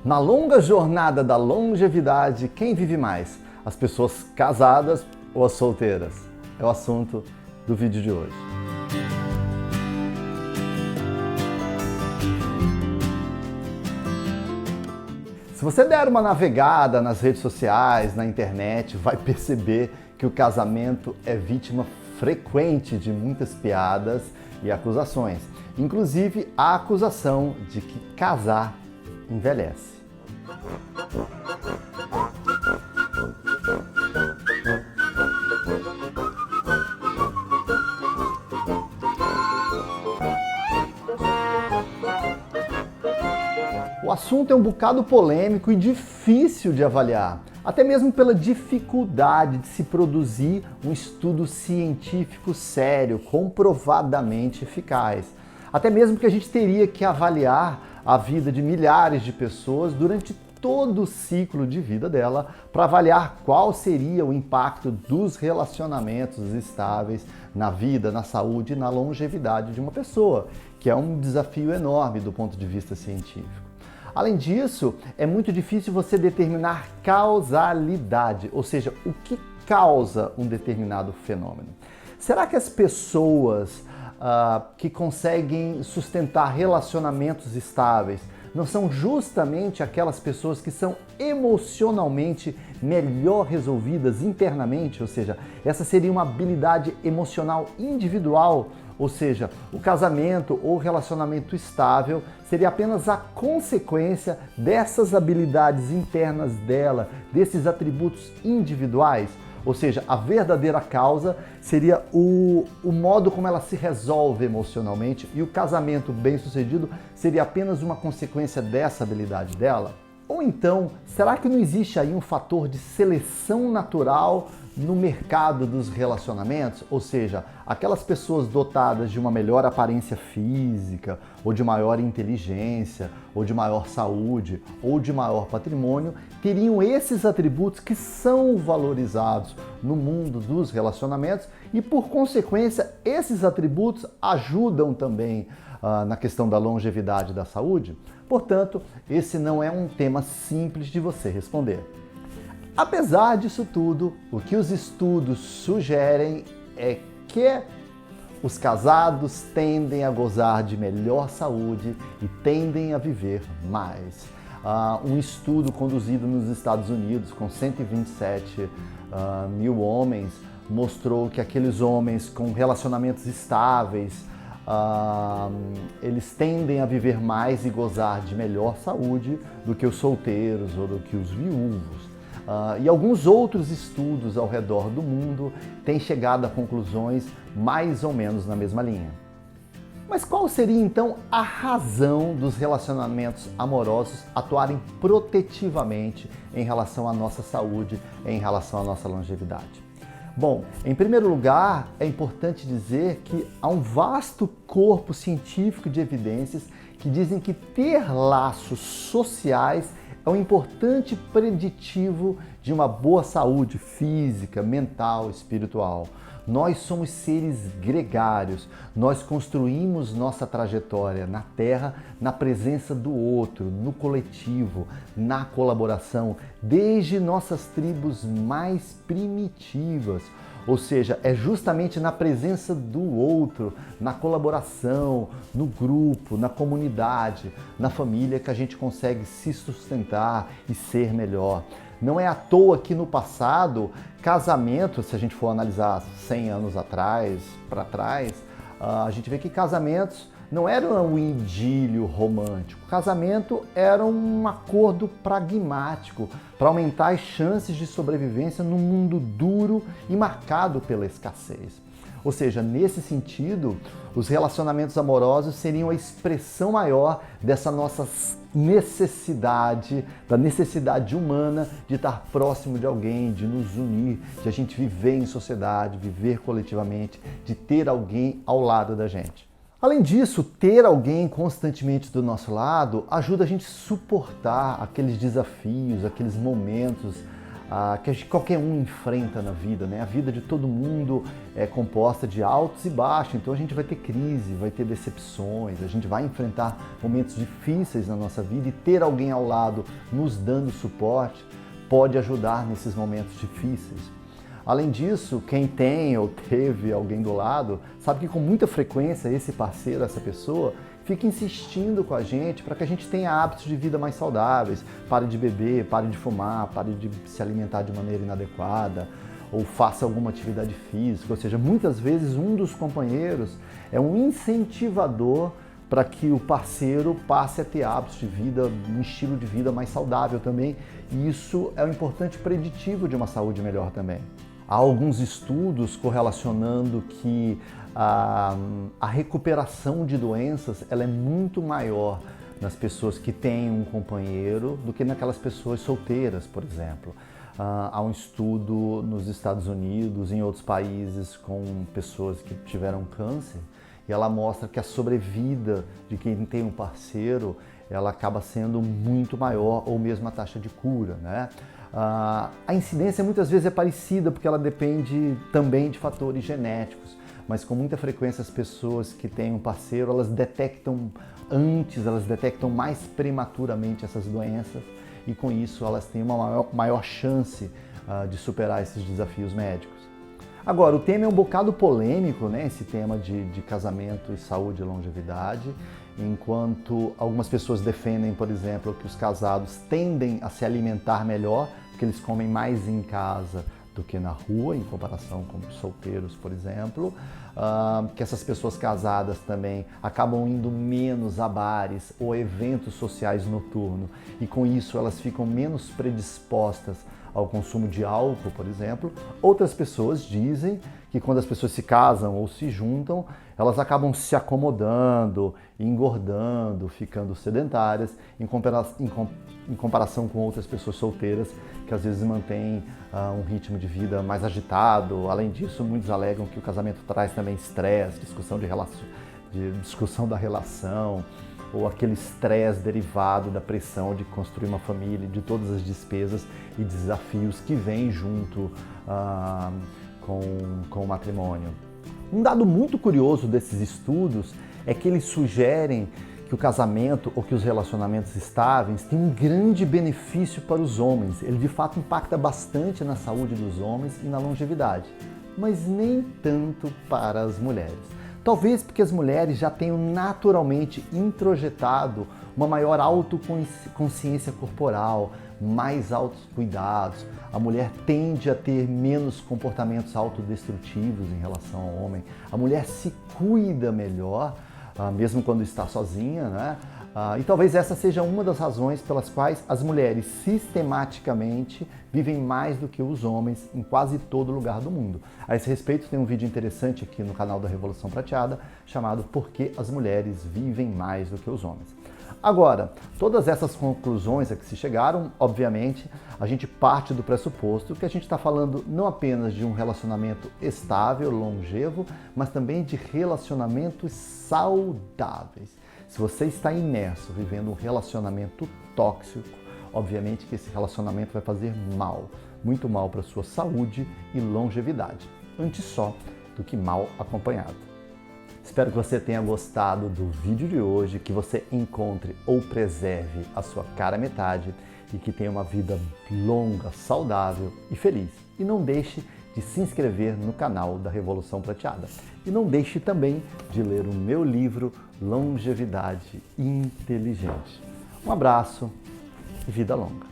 Na longa jornada da longevidade, quem vive mais? As pessoas casadas ou as solteiras? É o assunto do vídeo de hoje. Se você der uma navegada nas redes sociais, na internet, vai perceber que o casamento é vítima frequente de muitas piadas e acusações. Inclusive a acusação de que casar envelhece. O assunto é um bocado polêmico e difícil de avaliar, até mesmo pela dificuldade de se produzir um estudo científico sério, comprovadamente eficaz. Até mesmo que a gente teria que avaliar a vida de milhares de pessoas durante todo o ciclo de vida dela para avaliar qual seria o impacto dos relacionamentos estáveis na vida, na saúde e na longevidade de uma pessoa, que é um desafio enorme do ponto de vista científico. Além disso, é muito difícil você determinar causalidade, ou seja, o que causa um determinado fenômeno. Será que as pessoas que conseguem sustentar relacionamentos estáveis não são justamente aquelas pessoas que são emocionalmente melhor resolvidas internamente? Ou seja, essa seria uma habilidade emocional individual. Ou seja, o casamento ou relacionamento estável seria apenas a consequência dessas habilidades internas dela, desses atributos individuais. Ou seja, a verdadeira causa seria o modo como ela se resolve emocionalmente, e o casamento bem-sucedido seria apenas uma consequência dessa habilidade dela? Ou então, será que não existe aí um fator de seleção natural no mercado dos relacionamentos? Ou seja, aquelas pessoas dotadas de uma melhor aparência física, ou de maior inteligência, ou de maior saúde, ou de maior patrimônio, teriam esses atributos que são valorizados no mundo dos relacionamentos e, por consequência, esses atributos ajudam também na questão da longevidade e da saúde? Portanto, esse não é um tema simples de você responder. Apesar disso tudo, o que os estudos sugerem é que os casados tendem a gozar de melhor saúde e tendem a viver mais. Um estudo conduzido nos Estados Unidos com 127 mil homens mostrou que aqueles homens com relacionamentos estáveis, eles tendem a viver mais e gozar de melhor saúde do que os solteiros ou do que os viúvos. E alguns outros estudos ao redor do mundo têm chegado a conclusões mais ou menos na mesma linha. Mas qual seria então a razão dos relacionamentos amorosos atuarem protetivamente em relação à nossa saúde, em relação à nossa longevidade? Bom, em primeiro lugar, é importante dizer que há um vasto corpo científico de evidências que dizem que ter laços sociais é um importante preditivo de uma boa saúde física, mental, espiritual. Nós somos seres gregários, nós construímos nossa trajetória na Terra na presença do outro, no coletivo, na colaboração, desde nossas tribos mais primitivas. Ou seja, é justamente na presença do outro, na colaboração, no grupo, na comunidade, na família que a gente consegue se sustentar e ser melhor. Não é à toa que no passado, casamento, se a gente for analisar 100 anos atrás, para trás, a gente vê que casamentos não eram um idílio romântico. Casamento era um acordo pragmático para aumentar as chances de sobrevivência num mundo duro e marcado pela escassez. Ou seja, nesse sentido, os relacionamentos amorosos seriam a expressão maior dessa nossa necessidade, da necessidade humana de estar próximo de alguém, de nos unir, de a gente viver em sociedade, viver coletivamente, de ter alguém ao lado da gente. Além disso, ter alguém constantemente do nosso lado ajuda a gente a suportar aqueles desafios, aqueles momentos que qualquer um enfrenta na vida, né? A vida de todo mundo é composta de altos e baixos, então a gente vai ter crise, vai ter decepções, a gente vai enfrentar momentos difíceis na nossa vida e ter alguém ao lado nos dando suporte pode ajudar nesses momentos difíceis. Além disso, quem tem ou teve alguém do lado sabe que com muita frequência esse parceiro, essa pessoa, fica insistindo com a gente para que a gente tenha hábitos de vida mais saudáveis, pare de beber, pare de fumar, pare de se alimentar de maneira inadequada ou faça alguma atividade física. Ou seja, muitas vezes um dos companheiros é um incentivador para que o parceiro passe a ter hábitos de vida, um estilo de vida mais saudável também. E isso é um importante preditivo de uma saúde melhor também. Há alguns estudos correlacionando que a recuperação de doenças ela é muito maior nas pessoas que têm um companheiro do que naquelas pessoas solteiras, por exemplo. Há um estudo nos Estados Unidos, em outros países, com pessoas que tiveram câncer, e ela mostra que a sobrevida de quem tem um parceiro ela acaba sendo muito maior, ou mesmo a taxa de cura, né? A incidência muitas vezes é parecida porque ela depende também de fatores genéticos, mas com muita frequência as pessoas que têm um parceiro, elas detectam antes, elas detectam mais prematuramente essas doenças e com isso elas têm uma maior chance de superar esses desafios médicos. Agora, o tema é um bocado polêmico, né? Esse tema de casamento e saúde e longevidade, enquanto algumas pessoas defendem, por exemplo, que os casados tendem a se alimentar melhor, porque eles comem mais em casa do que na rua, em comparação com os solteiros, por exemplo, que essas pessoas casadas também acabam indo menos a bares ou eventos sociais noturnos e com isso elas ficam menos predispostas ao consumo de álcool, por exemplo. Outras pessoas dizem que quando as pessoas se casam ou se juntam, elas acabam se acomodando, engordando, ficando sedentárias, em comparação com outras pessoas solteiras que às vezes mantêm um ritmo de vida mais agitado. Além disso, muitos alegam que o casamento traz também estresse, discussão da relação, ou aquele estresse derivado da pressão de construir uma família, de todas as despesas e desafios que vêm junto com o matrimônio. Um dado muito curioso desses estudos é que eles sugerem que o casamento ou que os relacionamentos estáveis têm um grande benefício para os homens. Ele de fato impacta bastante na saúde dos homens e na longevidade, mas nem tanto para as mulheres. Talvez porque as mulheres já tenham naturalmente introjetado uma maior autoconsciência corporal, mais autocuidados. A mulher tende a ter menos comportamentos autodestrutivos em relação ao homem. A mulher se cuida melhor, mesmo quando está sozinha, né? E talvez essa seja uma das razões pelas quais as mulheres sistematicamente vivem mais do que os homens em quase todo lugar do mundo. A esse respeito tem um vídeo interessante aqui no canal da Revolução Prateada chamado Por que as mulheres vivem mais do que os homens. Agora, todas essas conclusões a que se chegaram, obviamente, a gente parte do pressuposto que a gente está falando não apenas de um relacionamento estável, longevo, mas também de relacionamentos saudáveis. Se você está imerso, vivendo um relacionamento tóxico, obviamente que esse relacionamento vai fazer mal, muito mal para a sua saúde e longevidade, antes só do que mal acompanhado. Espero que você tenha gostado do vídeo de hoje, que você encontre ou preserve a sua cara metade e que tenha uma vida longa, saudável e feliz. E não deixe de se inscrever no canal da Revolução Prateada. E não deixe também de ler o meu livro Longevidade Inteligente. Um abraço e vida longa!